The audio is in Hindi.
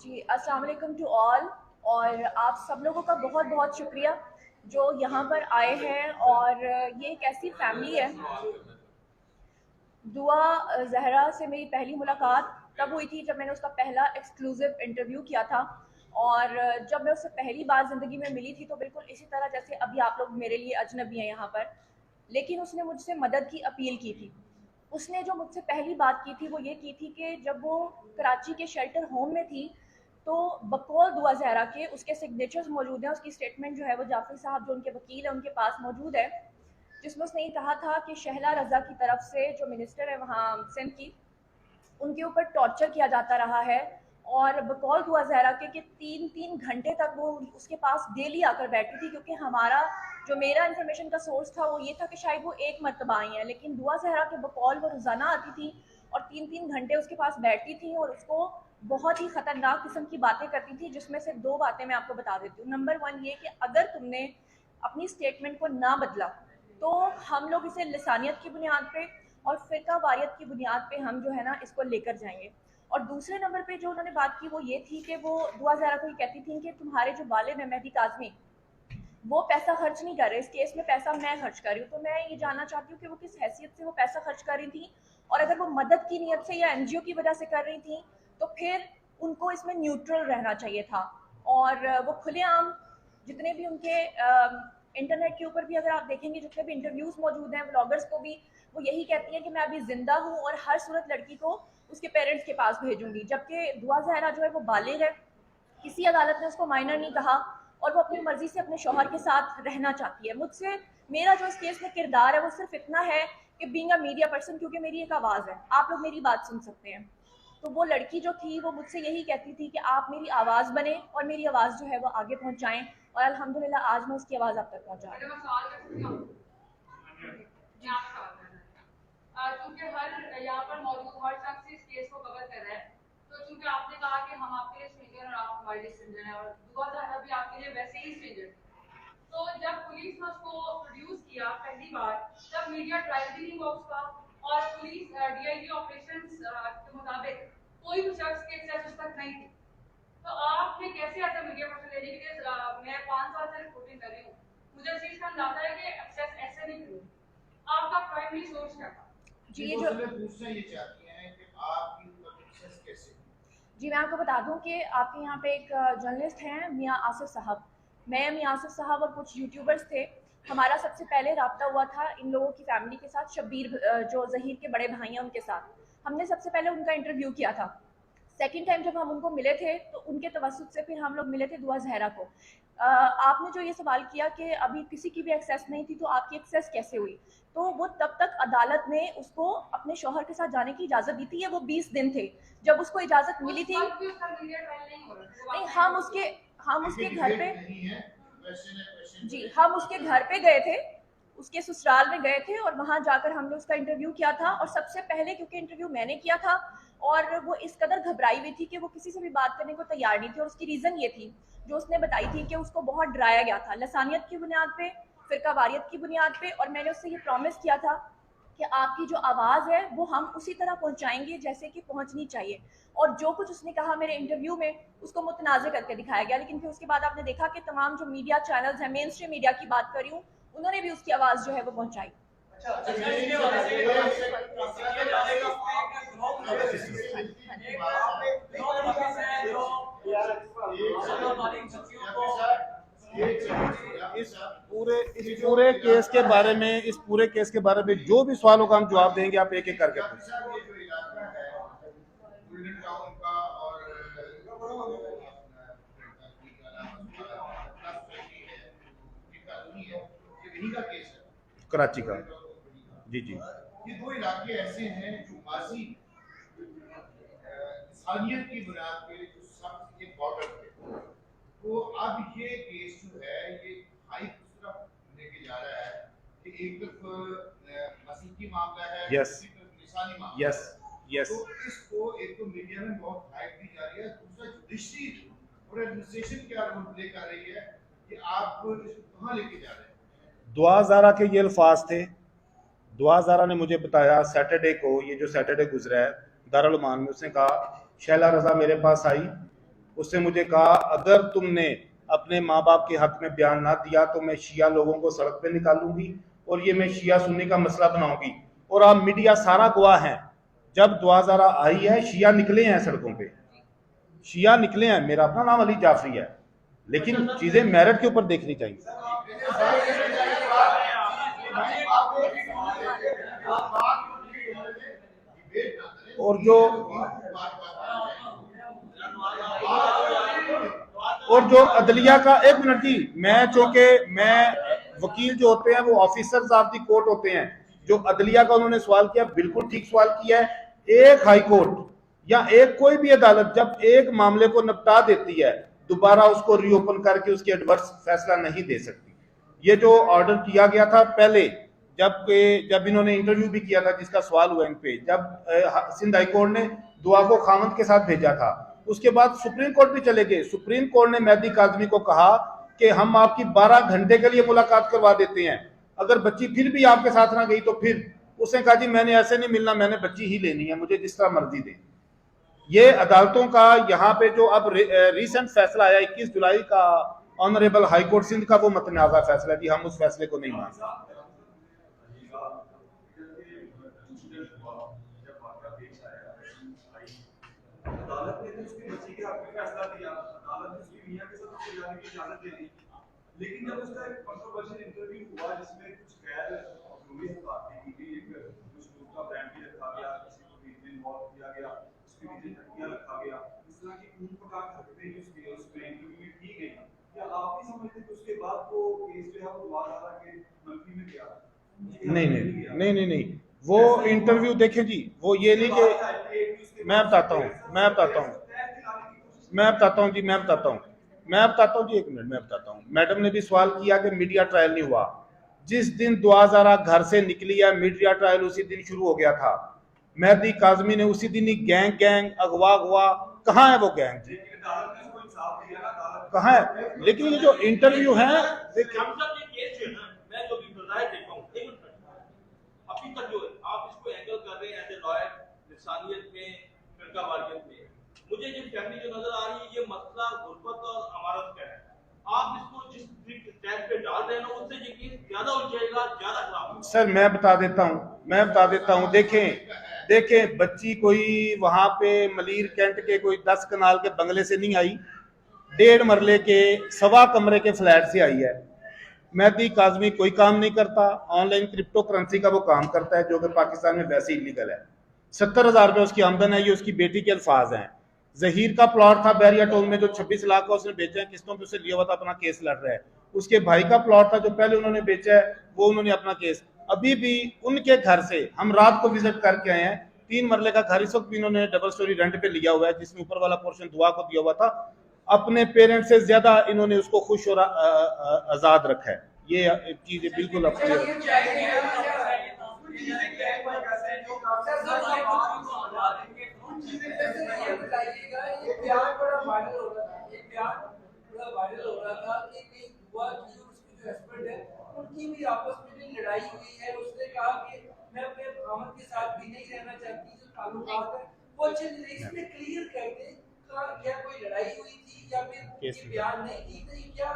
जी, अस्सलाम वालेकुम टू ऑल। और आप सब लोगों का बहुत बहुत शुक्रिया जो यहाँ पर आए हैं। और ये एक ऐसी फैमिली है। दुआ ज़हरा से मेरी पहली मुलाकात तब हुई थी जब मैंने उसका पहला एक्सक्लूसिव इंटरव्यू किया था। और जब मैं उससे पहली बार ज़िंदगी में मिली थी तो बिल्कुल इसी तरह जैसे अभी आप लोग मेरे लिए अजनबी हैं यहाँ पर। लेकिन उसने मुझसे मदद की अपील की थी। उसने जो मुझसे पहली बात की थी वो ये की थी कि जब वो कराची के शेल्टर होम में थी तो बकौल दुआ ज़हरा के उसके सिग्नेचर्स मौजूद हैं, उसकी स्टेटमेंट जो है वो जाफरी साहब जो उनके वकील हैं उनके पास मौजूद है, जिसमें उसने ये कहा था कि शहला रज़ा की तरफ से जो मिनिस्टर है वहाँ सिंध की, उनके ऊपर टॉर्चर किया जाता रहा है। और बकौल दुआ ज़हरा के कि 3-3 घंटे तक वो उसके पास डेली आकर बैठी थी, क्योंकि हमारा जो मेरा इन्फॉर्मेशन का सोर्स था वो ये था कि शायद वो एक मरतबा आई हैं, लेकिन दुआ ज़हरा के बकौल वो रोज़ाना आती थी और 3-3 घंटे उसके पास बैठती थी और उसको बहुत ही ख़तरनाक किस्म की बातें करती थी, जिसमें से 2 बातें मैं आपको बता देती हूँ। नंबर 1 ये कि अगर तुमने अपनी स्टेटमेंट को ना बदला तो हम लोग इसे लिसानियत की बुनियाद पे और फ़िरका वारियत की बुनियाद पे हम जो है ना इसको लेकर जाएंगे। और दूसरे नंबर पे जो उन्होंने बात की वो ये थी कि वो दुआ ज़हरा को ये कहती थी कि तुम्हारे जो वालिद हैं मेहदी काज़मी, वो पैसा खर्च नहीं कर रहे, इस केस में पैसा मैं खर्च कर रही हूँ। तो मैं ये जानना चाहती हूँ कि वो किस हैसियत से वो पैसा खर्च कर रही थी, और अगर वो मदद की नीयत से या एनजीओ की वजह से कर रही थी तो फिर उनको इसमें न्यूट्रल रहना चाहिए था। और वो खुलेआम जितने भी उनके इंटरनेट के ऊपर भी अगर आप देखेंगे जितने भी इंटरव्यूज़ मौजूद हैं व्लॉगर्स को भी, वो यही कहती हैं कि मैं अभी ज़िंदा हूँ और हर सूरत लड़की को उसके पेरेंट्स के पास भेजूंगी। जबकि दुआ ज़हरा जो है वो बालिग है, किसी अदालत ने उसको माइनर नहीं कहा और वो अपनी मर्जी से अपने शौहर के साथ रहना चाहती है। मुझसे मेरा जो इस केस में किरदार है वो सिर्फ इतना है कि बीइंग अ मीडिया पर्सन, क्योंकि मेरी एक आवाज़ है, आप लोग मेरी बात सुन सकते हैं। तो वो लड़की जो थी वो मुझसे यही कहती थी कि आप मेरी आवाज़ बने और मेरी आवाज़ जो है वो आगे पहुंचाएं, और अल्हम्दुलिल्लाह आज मैं उसकी आवाज़ आप तक पहुंचा। चूंकि हर यहाँ पर मौजूद हर शख्स इस केस को कवर कर रहा है, तो चूंकि आपने कहा कि हम आपके लिए स्ट्रेंजर और आप हमारे लिए स्ट्रेंजर हैं और दुआ ज़हरा भी आपके लिए वैसे ही स्ट्रेंजर थी। तो जब पुलिस ने उसको प्रोड्यूस किया पहली बार, तब मीडिया ट्रायल भी नहीं हुआ उसका, और पुलिस डीआईजी ऑपरेशंस के मुताबिक कोई भी शख्स के एक्सेस उस तक नहीं थी। तो आपने कैसे ऐसा मीडिया पर्सन ले लिया? बिकॉज मैं 5 साल से रिपोर्टिंग कर रही हूँ, मुझे इस चीज़ का अंदाजा है कि एक्सेस ऐसे नहीं करूँगी। आपका प्राइमरी सोर्स क्या था? जी ये जो पूछना ये चाहती हैं कि आपकी एक्सेस कैसे? जी मैं आपको बता दूं कि आपके यहाँ पे एक जर्नलिस्ट हैं मियाँ आसिफ साहब, मैं मियाँ आसिफ साहब और कुछ यूट्यूबर्स थे, हमारा सबसे पहले रब्ता हुआ था इन लोगों की फैमिली के साथ, शब्बीर जो ज़हीर के बड़े भाई हैं उनके साथ हमने सबसे पहले उनका इंटरव्यू किया था। सेकंड टाइम जब हम उनको मिले थे तो उनके तवस्सुत से फिर हम लोग मिले थे दुआ ज़हरा को। आपने जो ये सवाल किया कि अभी किसी की भी एक्सेस नहीं थी तो आपकी एक्सेस कैसे हुई, तो वो तब तक अदालत ने उसको अपने शौहर के साथ जाने की इजाज़त दी थी, या वो 20 दिन थे जब उसको इजाज़त मिली थी। नहीं, हम उसके घर पे जी हम उसके घर पे गए थे, उसके ससुराल में गए थे और वहाँ जाकर हमने उसका इंटरव्यू किया था। और सबसे पहले क्योंकि इंटरव्यू मैंने किया था और वो इस कदर घबराई हुई थी कि वो किसी से भी बात करने को तैयार नहीं थी, और उसकी रीज़न ये थी जो उसने बताई थी कि उसको बहुत डराया गया था लसानियत की बुनियाद पे, फ़िरका वारियत की बुनियाद पे, और मैंने उससे ये प्रॉमिस किया था कि आपकी जो आवाज़ है वो हम उसी तरह पहुंचाएंगे जैसे कि पहुंचनी चाहिए। और जो कुछ उसने कहा मेरे इंटरव्यू में उसको मुतनाज़ करके दिखाया गया, लेकिन फिर उसके बाद आपने देखा कि तमाम जो मीडिया चैनल्स हैं, मेन स्ट्रीम मीडिया की बात कर रही हूँ, उन्होंने भी उसकी आवाज़ जो है वो पहुंचाई। इस पूरे केस के बारे में जो भी सवालों का हम जवाब देंगे, आप एक एक करके पूछें। कराची का, जी जी, ये 2 इलाके ऐसे हैं जो माजी इंसानियत की बुनियाद पे जो सब एक बॉर्डर पे, तो अब ये केस जो है ये हाई उस तरफ लेके जा रहा है कि एक तरफ मसीही मामला है, दूसरी तरफ निशानी मामला है। तो इसको एक तो मीडिया में बहुत हाइप दी जा रही है, दूसरा जुडिशरी और एडमिनिस्ट्रेशन क्या रोल प्ले कर रही है कि आप इसको कहाँ लेके जा रहे हैं। दुआ ज़हरा के ये अल्फाज थे, दुआ ज़हरा ने मुझे बताया सैटरडे को, ये जो सैटरडे गुजरा है दारुल उमान में, उसने कहा शैला रज़ा मेरे पास आई उसने मुझे कहा अगर तुमने अपने माँ बाप के हक में बयान ना दिया तो मैं शिया लोगों को सड़क पे निकालूंगी और ये मैं शिया सुन्नी का मसला बनाऊंगी। और आप मीडिया सारा गवाह हैं, जब 2000 आई है शिया निकले हैं सड़कों पे, शिया निकले हैं। मेरा अपना नाम अली जाफरी है, लेकिन चीजें मेरिट के ऊपर देखनी चाहिए। और जो अदलिया का, एक मिनट जी, मैं वकील जो होते हैं वो ऑफिसर्स ऑफ द कोर्ट होते हैं। जो अदलिया का उन्होंने सवाल किया, बिल्कुल ठीक सवाल किया है। एक हाई कोर्ट या एक कोई भी अदालत जब एक मामले को निपटा देती है, दोबारा उसको रीओपन करके उसके एडवर्स फैसला नहीं दे सकती। ये जो ऑर्डर किया गया था पहले, जब इन्होंने इंटरव्यू भी किया था जिसका सवाल हुआ इन पे, जब सिंध हाई कोर्ट ने दुआ को खामद के साथ भेजा था, उसके बाद सुप्रीम कोर्ट भी चले गए। सुप्रीम कोर्ट ने मेहदी काज़मी को कहा कि हम आपकी 12 घंटे के लिए मुलाकात करवा देते हैं, अगर बच्ची फिर भी आपके साथ ना गई तो फिर उसने कहा जी मैंने ऐसे नहीं मिलना, मैंने बच्ची ही लेनी है, मुझे जिस तरह मर्जी दे। ये अदालतों का यहाँ पे जो अब रिसेंट फैसला आया 21 जुलाई का ऑनरेबल हाई कोर्ट सिंध का, वो मतनाज़ा फैसला जी, हम उस फैसले को नहीं मानते। अदालत ने उसकी बच्ची के हक में फैसला दिया, अदालत ने उसकी मियां के साथ उसको जाने की इजाजत दे दी, लेकिन जब उसका एक कंट्रोवर्शियल इंटरव्यू हुआ जिसमें कुछ गैर कानूनी बातें की गई, कुछ दूसरा ब्रांड भी रखा गया, किसी को बीच में इन्वॉल्व किया गया, उसके नीचे धमकियां रखा गया, इस तरह की खून पकाक हरकतें उसके उसमें इंटरव्यू में की गई, क्या आप नहीं समझते कि उसके बाद वो केस जो है वो दोबारा के मंफी में गया? नहीं, वो इंटरव्यू देखें जी, वो ये नहीं कि मैं बताता हूँ जी, एक मिनट मैं बताता हूँ। मैडम ने भी सवाल किया कि मीडिया ट्रायल नहीं हुआ। जिस दिन 2000 घर से निकली है, मीडिया ट्रायल उसी दिन शुरू हो गया था। मेहदी काज़मी ने उसी दिन ही गैंग अगवा कहाँ है वो गैंग जी, कहाँ है? लेकिन ये जो इंटरव्यू है अभी तक जो आप इसको एंगल कर रहे हैं एज ए लॉयर, इंसानियत में, फिरकावारियत में, मुझे ये फैमिली जो नजर आ रही है, ये मसला गुर्बत और अमारत का है। आप इसको जिस ट्रैक पे डाल रहे हैं ना, उससे ये केस ज्यादा उलझेगा, ज्यादा खराब। सर मैं बता देता हूँ, देखें बच्ची कोई वहां पे मलीर कैंट के कोई 10 कनाल के बंगले से नहीं आई, 1.5 मरले के 1.25 कमरे के फ्लैट से आई है। मेहदी काज़मी कोई काम नहीं करता, ऑनलाइन क्रिप्टो करेंसी का वो काम करता है जो कि पाकिस्तान में वैसे इलीगल है। 70,000 रुपये उसकी आमदन है, ये उसकी बेटी के अल्फाज हैं। जहीर का प्लॉट था बैरिया टोल में जो 26 लाख का उसने बेचा है, किस्तों पे उसे लिया हुआ था, अपना केस लड़ रहा है। उसके भाई का प्लॉट था जो पहले उन्होंने बेचा है, वो उन्होंने अपना केस, अभी भी उनके घर से हम रात को विजिट करके आए हैं। 3 मरले का घर इस वक्त भी इन्होंने डबल स्टोरी रेंट पे लिया हुआ है, जिसमें ऊपर वाला पोर्शन दुआ को दिया हुआ था। अपने पेरेंट्स से ज्यादा इन्होंने उसको खुश और आजाद रखा है। ये चीजें बिल्कुल अपनी उनकी भी आपस में लड़ाई हुई है, उसने कहा कि मैं अपने खामद के साथ भी नहीं रहना चाहती, जो ताल्लुकात है वो अच्छे नहीं, इसमें क्लियर कर दे क्या कोई लड़ाई हुई थी या फिर बयान नहीं दी, क्या